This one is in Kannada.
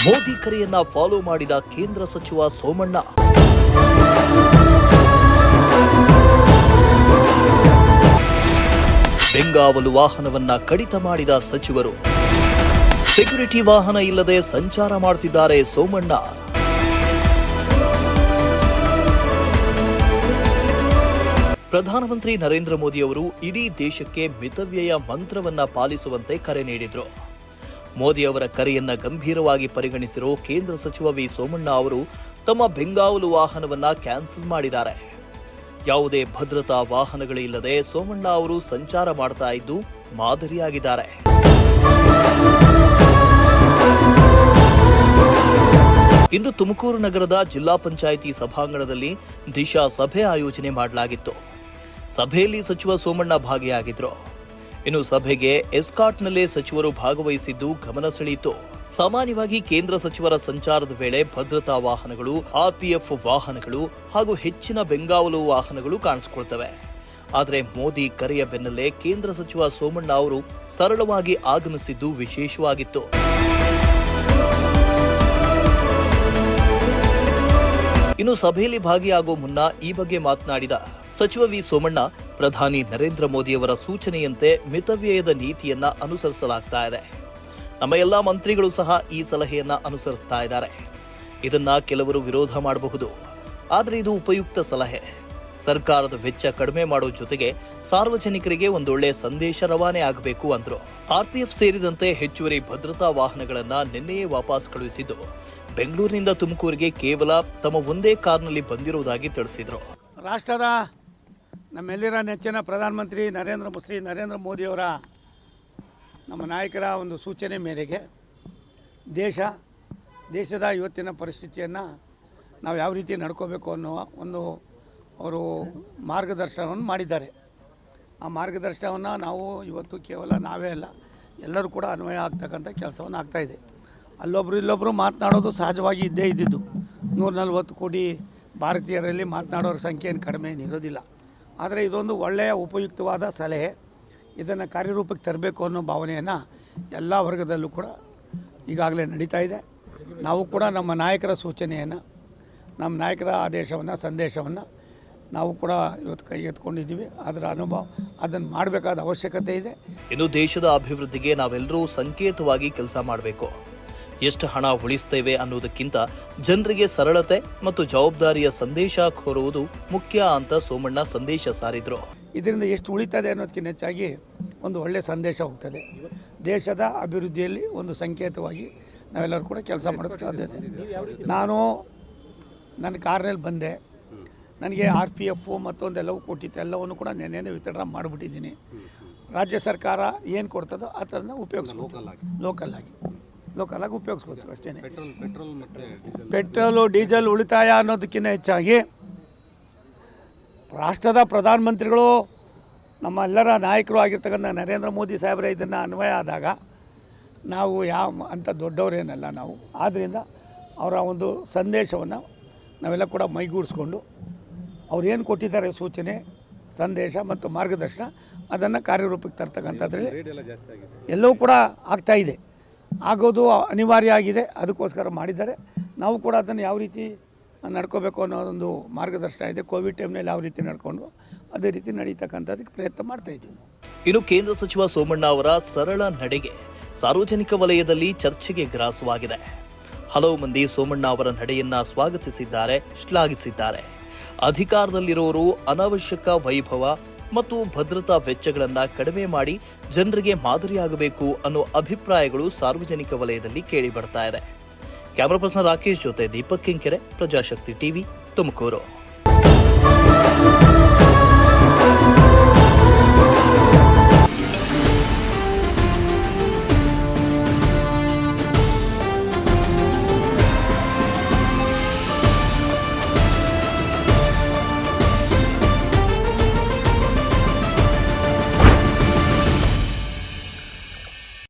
ಮೋದಿ ಕರೆಯನ್ನ ಫಾಲೋ ಮಾಡಿದ ಕೇಂದ್ರ ಸಚಿವ ಸೋಮಣ್ಣ. ಬೆಂಗಾವಲು ವಾಹನವನ್ನ ಕಡಿತ ಮಾಡಿದ ಸಚಿವರು. ಸೆಕ್ಯೂರಿಟಿ ವಾಹನ ಇಲ್ಲದೆ ಸಂಚಾರ ಮಾಡುತ್ತಿದ್ದಾರೆ ಸೋಮಣ್ಣ. ಪ್ರಧಾನಮಂತ್ರಿ ನರೇಂದ್ರ ಮೋದಿ ಅವರು ಇಡೀ ದೇಶಕ್ಕೆ ಮಿತವ್ಯಯ ಮಂತ್ರವನ್ನ ಪಾಲಿಸುವಂತೆ ಕರೆ ನೀಡಿದ್ರು. ಮೋದಿ ಅವರ ಕರೆಯನ್ನ ಗಂಭೀರವಾಗಿ ಪರಿಗಣಿಸಿರೋ ಕೇಂದ್ರ ಸಚಿವ ವಿ ಸೋಮಣ್ಣ ಅವರು ತಮ್ಮ ಬೆಂಗಾವಲು ವಾಹನವನ್ನ ಕ್ಯಾನ್ಸಲ್ ಮಾಡಿದ್ದಾರೆ. ಯಾವುದೇ ಭದ್ರತಾ ವಾಹನಗಳಿಲ್ಲದೆ ಸೋಮಣ್ಣ ಅವರು ಸಂಚಾರ ಮಾಡ್ತಾ ಇದ್ದು ಮಾದರಿಯಾಗಿದ್ದಾರೆ. ಇಂದು ತುಮಕೂರು ನಗರದ ಜಿಲ್ಲಾ ಪಂಚಾಯಿತಿ ಸಭಾಂಗಣದಲ್ಲಿ ದಿಶಾ ಸಭೆ ಆಯೋಜನೆ ಮಾಡಲಾಗಿತ್ತು. ಸಭೆಯಲ್ಲಿ ಸಚಿವ ಸೋಮಣ್ಣ ಭಾಗಿಯಾಗಿದ್ರು. ಇನ್ನು ಸಭೆಗೆ ಎಸ್ಕಾಟ್ನಲ್ಲೇ ಸಚಿವರು ಭಾಗವಹಿಸಿದ್ದು ಗಮನ ಸೆಳೆಯಿತು. ಸಾಮಾನ್ಯವಾಗಿ ಕೇಂದ್ರ ಸಚಿವರ ಸಂಚಾರದ ವೇಳೆ ಭದ್ರತಾ ವಾಹನಗಳು, ಆರ್ಪಿಎಫ್ ವಾಹನಗಳು ಹಾಗೂ ಹೆಚ್ಚಿನ ಬೆಂಗಾವಲು ವಾಹನಗಳು ಕಾಣಿಸಿಕೊಳ್ತವೆ. ಆದರೆ ಮೋದಿ ಕರೆಯ ಬೆನ್ನಲ್ಲೇ ಕೇಂದ್ರ ಸಚಿವ ಸೋಮಣ್ಣ ಅವರು ಸರಳವಾಗಿ ಆಗಮಿಸಿದ್ದು ವಿಶೇಷವಾಗಿತ್ತು. ಇನ್ನು ಸಭೆಯಲ್ಲಿ ಭಾಗಿಯಾಗುವ ಮುನ್ನ ಈ ಬಗ್ಗೆ ಮಾತನಾಡಿದ ಸಚಿವ ವಿ ಸೋಮಣ್ಣ, ಪ್ರಧಾನಿ ನರೇಂದ್ರ ಮೋದಿಯವರ ಸೂಚನೆಯಂತೆ ಮಿತವ್ಯಯದ ನೀತಿಯನ್ನ ಅನುಸರಿಸಲಾಗ್ತಾ ಇದೆ. ನಮ್ಮ ಎಲ್ಲಾ ಮಂತ್ರಿಗಳು ಸಹ ಈ ಸಲಹೆಯನ್ನ ಅನುಸರಿಸ್ತಾ ಇದ್ದಾರೆ. ಇದನ್ನ ಕೆಲವರು ವಿರೋಧ ಮಾಡಬಹುದು, ಆದರೆ ಇದು ಉಪಯುಕ್ತ ಸಲಹೆ. ಸರ್ಕಾರದ ವೆಚ್ಚ ಕಡಿಮೆ ಮಾಡೋ ಜೊತೆಗೆ ಸಾರ್ವಜನಿಕರಿಗೆ ಒಂದೊಳ್ಳೆ ಸಂದೇಶ ರವಾನೆ ಆಗಬೇಕು ಅಂದ್ರು. ಆರ್ಪಿಎಫ್ ಸೇರಿದಂತೆ ಹೆಚ್ಚುವರಿ ಭದ್ರತಾ ವಾಹನಗಳನ್ನ ನಿನ್ನೆಯೇ ವಾಪಸ್ ಕಳುಹಿಸಿದ್ದು ಬೆಂಗಳೂರಿನಿಂದ ತುಮಕೂರಿಗೆ ಕೇವಲ ತಮ್ಮ ಒಂದೇ ಕಾರ್ನಲ್ಲಿ ಬಂದಿರುವುದಾಗಿ ತಿಳಿಸಿದರು. ರಾಷ್ಟ್ರದ ನಮ್ಮೆಲ್ಲರ ನೆಚ್ಚಿನ ಪ್ರಧಾನಮಂತ್ರಿ ನರೇಂದ್ರ ಮೋದಿಯವರ ನಮ್ಮ ನಾಯಕರ ಒಂದು ಸೂಚನೆ ಮೇರೆಗೆ ದೇಶದ ಇವತ್ತಿನ ಪರಿಸ್ಥಿತಿಯನ್ನು ನಾವು ಯಾವ ರೀತಿ ನಡ್ಕೋಬೇಕು ಅನ್ನೋ ಒಂದು ಅವರು ಮಾರ್ಗದರ್ಶನವನ್ನು ಮಾಡಿದ್ದಾರೆ. ಆ ಮಾರ್ಗದರ್ಶನವನ್ನು ನಾವು ಇವತ್ತು ಕೇವಲ ನಾವೇ ಅಲ್ಲ, ಎಲ್ಲರೂ ಕೂಡ ಅನ್ವಯ ಆಗ್ತಕ್ಕಂಥ ಕೆಲಸವನ್ನು ಆಗ್ತಾಯಿದೆ. ಅಲ್ಲೊಬ್ಬರು ಇಲ್ಲೊಬ್ಬರು ಮಾತನಾಡೋದು ಸಹಜವಾಗಿ ಇದ್ದೇ ಇದ್ದಿದ್ದು. 140 ಕೋಟಿ ಭಾರತೀಯರಲ್ಲಿ ಮಾತನಾಡೋರ ಸಂಖ್ಯೆ ಏನು ಕಡಿಮೆ ಏನಿರೋದಿಲ್ಲ. ಆದರೆ ಇದೊಂದು ಒಳ್ಳೆಯ ಉಪಯುಕ್ತವಾದ ಸಲಹೆ. ಇದನ್ನು ಕಾರ್ಯರೂಪಕ್ಕೆ ತರಬೇಕು ಅನ್ನೋ ಭಾವನೆಯನ್ನು ಎಲ್ಲ ವರ್ಗದಲ್ಲೂ ಕೂಡ ಈಗಾಗಲೇ ನಡೀತಾ ಇದೆ. ನಾವು ಕೂಡ ನಮ್ಮ ನಾಯಕರ ಸೂಚನೆಯನ್ನು, ನಮ್ಮ ನಾಯಕರ ಆದೇಶವನ್ನು, ಸಂದೇಶವನ್ನು ನಾವು ಕೂಡ ಇವತ್ತು ಕೈಗೆತ್ತಿಕೊಂಡಿದ್ದೀವಿ. ಅದರ ಅನುಭವ ಅದನ್ನು ಮಾಡಬೇಕಾದ ಅವಶ್ಯಕತೆ ಇದೆ. ಇನ್ನು ದೇಶದ ಅಭಿವೃದ್ಧಿಗೆ ನಾವೆಲ್ಲರೂ ಸಂಕೇತವಾಗಿ ಕೆಲಸ ಮಾಡಬೇಕು. ಎಷ್ಟು ಹಣ ಉಳಿಸ್ತೇವೆ ಅನ್ನೋದಕ್ಕಿಂತ ಜನರಿಗೆ ಸರಳತೆ ಮತ್ತು ಜವಾಬ್ದಾರಿಯ ಸಂದೇಶ ಕೋರುವುದು ಮುಖ್ಯ ಅಂತ ಸೋಮಣ್ಣ ಸಂದೇಶ ಸಾರಿದ್ರು. ಇದರಿಂದ ಎಷ್ಟು ಉಳಿತದೆ ಅನ್ನೋದಕ್ಕಿಂತ ಹೆಚ್ಚಾಗಿ ಒಂದು ಒಳ್ಳೆಯ ಸಂದೇಶ ಹೋಗ್ತದೆ. ದೇಶದ ಅಭಿವೃದ್ಧಿಯಲ್ಲಿ ಒಂದು ಸಂಕೇತವಾಗಿ ನಾವೆಲ್ಲರೂ ಕೂಡ ಕೆಲಸ ಮಾಡೋದಕ್ಕೆ ಸಾಧ್ಯತೆ. ನಾನು ನನ್ನ ಕಾರ್ನಲ್ಲಿ ಬಂದೆ, ನನಗೆ RPF ಮತ್ತೊಂದೆಲ್ಲವೂ ಕೊಟ್ಟಿತ್ತು. ಎಲ್ಲವನ್ನು ಕೂಡ ನೆನ್ನೆನೇ ವಿತರಣೆ ಮಾಡಿಬಿಟ್ಟಿದ್ದೀನಿ. ರಾಜ್ಯ ಸರ್ಕಾರ ಏನು ಕೊಡ್ತದೋ ಆ ಥರನ ಉಪಯೋಗಿಸ್ಬೋದು, ಲೋಕಲಾಗಿ ಉಪಯೋಗಿಸ್ಬೋದು ಅಷ್ಟೇ. ಪೆಟ್ರೋಲು ಡೀಸೆಲ್ ಉಳಿತಾಯ ಅನ್ನೋದಕ್ಕಿಂತ ಹೆಚ್ಚಾಗಿ ರಾಷ್ಟ್ರದ ಪ್ರಧಾನಮಂತ್ರಿಗಳು, ನಮ್ಮೆಲ್ಲರ ನಾಯಕರು ಆಗಿರ್ತಕ್ಕಂಥ ನರೇಂದ್ರ ಮೋದಿ ಸಾಹೇಬರೇ ಇದನ್ನು ಅನ್ವಯ ಆದಾಗ ನಾವು ಅಂಥ ದೊಡ್ಡವರೇನಲ್ಲ ನಾವು. ಆದ್ದರಿಂದ ಅವರ ಒಂದು ಸಂದೇಶವನ್ನು ನಾವೆಲ್ಲ ಕೂಡ ಮೈಗೂಡಿಸ್ಕೊಂಡು ಅವ್ರು ಏನು ಕೊಟ್ಟಿದ್ದಾರೆ ಸೂಚನೆ, ಸಂದೇಶ ಮತ್ತು ಮಾರ್ಗದರ್ಶನ, ಅದನ್ನು ಕಾರ್ಯರೂಪಕ್ಕೆ ತರ್ತಕ್ಕಂಥದ್ರಲ್ಲಿ ಎಲ್ಲವೂ ಕೂಡ ಆಗ್ತಾಯಿದೆ. ಆಗೋದು ಅನಿವಾರ್ಯ ಆಗಿದೆ. ಅದಕ್ಕೋಸ್ಕರ ಮಾಡಿದ್ದಾರೆ. ನಾವು ಕೂಡ ಅದನ್ನು ಯಾವ ರೀತಿ ನಡ್ಕೋಬೇಕು ಅನ್ನೋದೊಂದು ಮಾರ್ಗದರ್ಶನ ಇದೆ. ಕೋವಿಡ್ ಟೈಮ್ನಲ್ಲಿ ಯಾವ ರೀತಿ ನಡ್ಕೊಂಡು ಅದೇ ರೀತಿ ನಡೀತಕ್ಕಂಥದ್ದಕ್ಕೆ ಪ್ರಯತ್ನ ಮಾಡ್ತಾ ಇದ್ದೀವಿ. ಇನ್ನು ಕೇಂದ್ರ ಸಚಿವ ಸೋಮಣ್ಣ ಅವರ ಸರಳ ನಡೆಗೆ ಸಾರ್ವಜನಿಕ ವಲಯದಲ್ಲಿ ಚರ್ಚೆಗೆ ಗ್ರಾಸವಾಗಿದೆ. ಹಲವು ಮಂದಿ ಸೋಮಣ್ಣ ಅವರ ನಡೆಯನ್ನ ಸ್ವಾಗತಿಸಿದ್ದಾರೆ, ಶ್ಲಾಘಿಸಿದ್ದಾರೆ. ಅಧಿಕಾರದಲ್ಲಿರುವವರು ಅನಾವಶ್ಯಕ ವೈಭವ ಮತ್ತು ಭದ್ರತಾ ವೆಚ್ಚಗಳನ್ನ ಕಡಿಮೆ ಮಾಡಿ ಜನರಿಗೆ ಮಾದರಿಯಾಗಬೇಕು ಅನ್ನೋ ಅಭಿಪ್ರಾಯಗಳು ಸಾರ್ವಜನಿಕ ವಲಯದಲ್ಲಿ ಕೇಳಿ ಬರ್ತಾ ಇದೆ. ಕ್ಯಾಮರಾ ಪರ್ಸನ್ ರಾಕೇಶ್ ಜೊತೆ ದೀಪಕ್ ಕಿಂಕೆರೆ, ಪ್ರಜಾಶಕ್ತಿ ಟಿವಿ, ತುಮಕೂರು.